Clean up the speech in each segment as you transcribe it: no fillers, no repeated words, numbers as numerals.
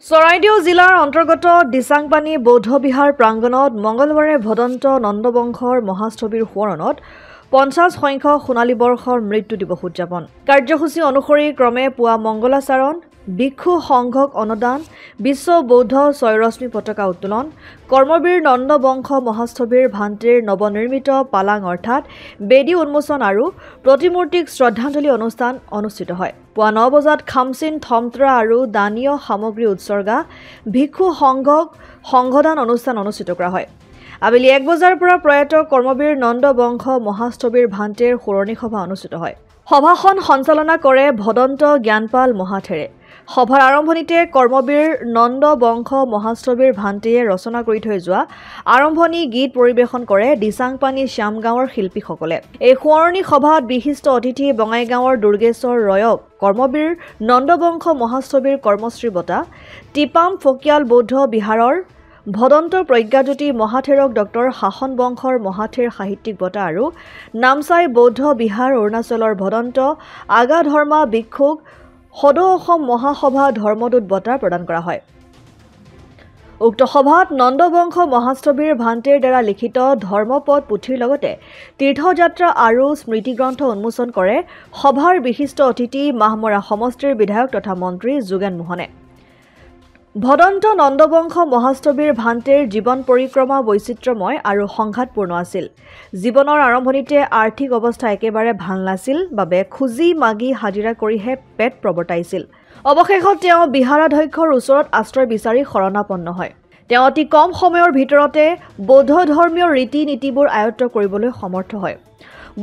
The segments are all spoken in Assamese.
চৰাইদেউ জিলাৰ অন্তৰ্গত দিচাংপানী বৌদ্ধ বিহাৰ প্ৰাংগণত মঙলবাৰে ভদন্ত নন্দবংশৰ মহাস্থবিৰ সোঁৱৰণত 50 সংখ্যক সোণালী বৰ্ষৰ মৃত্যু দিৱস উদযাপন। কাৰ্যসূচী অনুসৰি ক্ৰমে পুৱা মংগলাচৰণ, ভিক্ষু সংঘক অনুদান, বিশ্ব বৌদ্ধ ছয়ৰশ্মি পতাকা উত্তোলন, কৰ্মবীৰ নন্দবংশ মহাস্থবিৰ ভান্তিৰ নৱনিৰ্মিত পালাং অৰ্থাৎ বেদী উন্মোচন আৰু প্ৰতিমূৰ্তিক শ্ৰদ্ধাঞ্জলি অনুষ্ঠান অনুষ্ঠিত হয়। পুৱা 9 বজাত খামচিন থমত্ৰা আৰু দানীয় সামগ্ৰী উৎসৰ্গা, ভিক্ষু সংঘক সংঘদান অনুষ্ঠান অনুষ্ঠিত কৰা হয়। আবেলি 1 বজাৰ পৰা প্ৰয়াত কৰ্মবীৰ নন্দবংশ মহাস্থবিৰ ভান্তিৰ সোঁৱৰণী সভা অনুষ্ঠিত হয়। সভাখন সঞ্চালনা কৰে ভদন্ত জ্ঞানপাল মহাথেৰে। সভাৰ আৰম্ভণিতে কৰ্মবীৰ নন্দবংশ মহাস্থবিৰ ভান্তিয়ে ৰচনা কৰি থৈ যোৱা আৰম্ভণি গীত পৰিৱেশন কৰে দিচাংপানী শ্যামগাঁৱৰ শিল্পীসকলে। এই সোঁৱৰণী সভাত বিশিষ্ট অতিথি বঙাইগাঁৱৰ দুৰ্গেশ্বৰ ৰয়ক কৰ্মবীৰ নন্দবংশ মহাস্থবিৰ কৰ্মশ্ৰী বঁটা, টিপাম ফকিয়াল বৌদ্ধ বিহাৰৰ ভদন্ত প্ৰজ্ঞাজ্যোতি মহাথেৰক ডক্টৰ শাসন বংশৰ মহাথেৰ সাহিত্যিক বঁটা আৰু নামচাই বৌদ্ধ বিহাৰ অৰুণাচলৰ ভদন্ত আগা ধৰ্মা ভিক্ষুক সদৌ অসম মহাসভা ধৰ্মদূত বঁটা প্ৰদান কৰা হয়। উক্ত সভাত নন্দবংশ মহাস্থবিৰ ভান্তিৰ দ্বাৰা লিখিত ধৰ্মপদ পুথিৰ লগতে তীৰ্থযাত্ৰা আৰু স্মৃতিগ্ৰন্থ উন্মোচন কৰে সভাৰ বিশিষ্ট অতিথি মাহমৰা সমষ্টিৰ বিধায়ক তথা মন্ত্ৰী যোগেন মোহনে। ভদন্ত নন্দবংশ মহাস্থবিৰ ভান্তিৰ জীৱন পৰিক্ৰমা বৈচিত্ৰ্যময় আৰু সংঘাতপূৰ্ণ আছিল। জীৱনৰ আৰম্ভণিতে আৰ্থিক অৱস্থা একেবাৰে ভাল নাছিল বাবে খুজি মাগি হাজিৰা কৰিহে পেট প্ৰৱৰ্তাইছিল। অৱশেষত তেওঁ বিহাৰাধ্যক্ষৰ ওচৰত আশ্ৰয় বিচাৰি শৰণাপন্ন হয়। তেওঁ অতি কম সময়ৰ ভিতৰতে বৌদ্ধ ধৰ্মীয় ৰীতি নীতিবোৰ আয়ত্ত কৰিবলৈ সমৰ্থ হয়।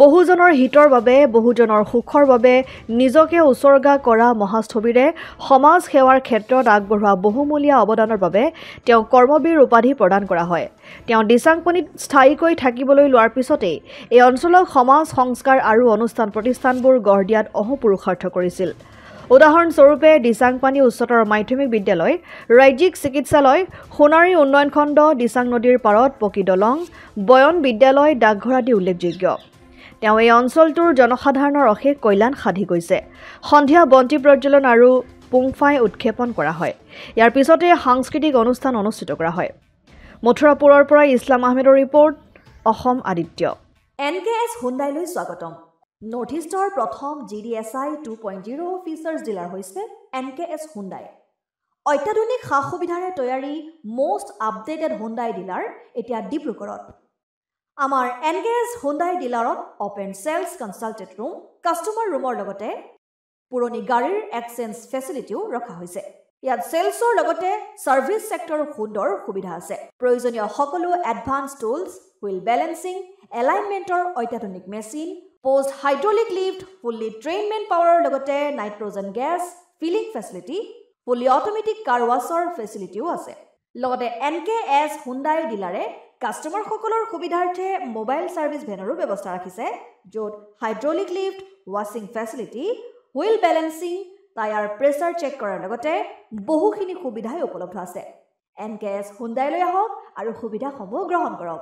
বহুজনৰ হিতৰ বাবে, বহুজনৰ সুখৰ বাবে নিজকে উৎসৰ্গা কৰা মহাস্থবিৰে সমাজ সেৱাৰ ক্ষেত্ৰত আগবঢ়োৱা বহুমূলীয়া অৱদানৰ বাবে তেওঁ কৰ্মবীৰ উপাধি প্ৰদান কৰা হয়। তেওঁ দিচাংপানীত স্থায়ীকৈ থাকিবলৈ লোৱাৰ পিছতেই এই অঞ্চলক সমাজ সংস্কাৰ আৰু অনুষ্ঠান প্ৰতিষ্ঠানবোৰ গঢ় দিয়াত অহোপুৰুষাৰ্থ কৰিছিল। উদাহৰণস্বৰূপে দিচাংপানী উচ্চতৰ মাধ্যমিক বিদ্যালয়, ৰাজ্যিক চিকিৎসালয়, সোণাৰী উন্নয়ন খণ্ড, দিচাং নদীৰ পাৰত পকী দলং, বয়ন বিদ্যালয়, ডাকঘৰ আদি উল্লেখযোগ্য। তেওঁ এই অঞ্চলটোৰ জনসাধাৰণৰ অশেষ কল্যাণ সাধি গৈছে। সন্ধিয়া বন্তি প্ৰজ্বলন আৰু পুংফাই উৎক্ষেপন কৰা হয়। ইয়াৰ পিছতে সাংস্কৃতিক অনুষ্ঠান অনুষ্ঠিত কৰা হয়। মথুৰাপুৰৰ পৰা ইছলাম আহমেদৰ ৰিপৰ্ট, অসম আদিত্য। NKS হুণ্ডাইলৈ স্বাগতম। নৰ্থ ইষ্টৰ প্ৰথম GDSI 2.0 ফিচাৰ্ছ ডিলাৰ হৈছে NKS হুণ্ডাই। অত্যাধুনিক সা সুবিধাৰে তৈয়াৰী মষ্ট আপডেটেড হুণ্ডাই ডিলাৰ এতিয়া ডিব্ৰুগড়ত। আমাৰ NKS হুণ্ডাই ডিলাৰত open sales consulted room, customer ৰুমৰ লগতে পুৰণি গাড়ীৰ এক্সচেঞ্জ ফেচিলিটিও ৰখা হৈছে। ইয়াত চেলছৰ লগতে ছাৰ্ভিচ ছেক্টৰৰ সুন্দৰ সুবিধা আছে। প্ৰয়োজনীয় সকলো এডভান্স টুলছ, হুইল বেলেন্সিং, এলাইনমেণ্টৰ অত্যাধুনিক machine, post hydraulic lift, fully ট্ৰেইনমেণ্ট পাৱাৰৰ লগতে nitrogen gas filling facility, fully automatic car washer ফেচিলিটিও আছে। লগতে NKS হুণ্ডাই ডিলাৰে কাষ্টমাৰসকলৰ সুবিধাৰ্থে মোবাইল ছাৰ্ভিচ ভেনৰো ব্যৱস্থা ৰাখিছে, য'ত হাইড্ৰলিক লিফ্ট, ৱাছিং facility, wheel balancing, tyre pressure check কৰাৰ লগতে বহুখিনি সুবিধাই উপলব্ধ আছে। NKS হুণ্ডাইলৈ আহক আৰু সুবিধাসমূহ গ্ৰহণ কৰক।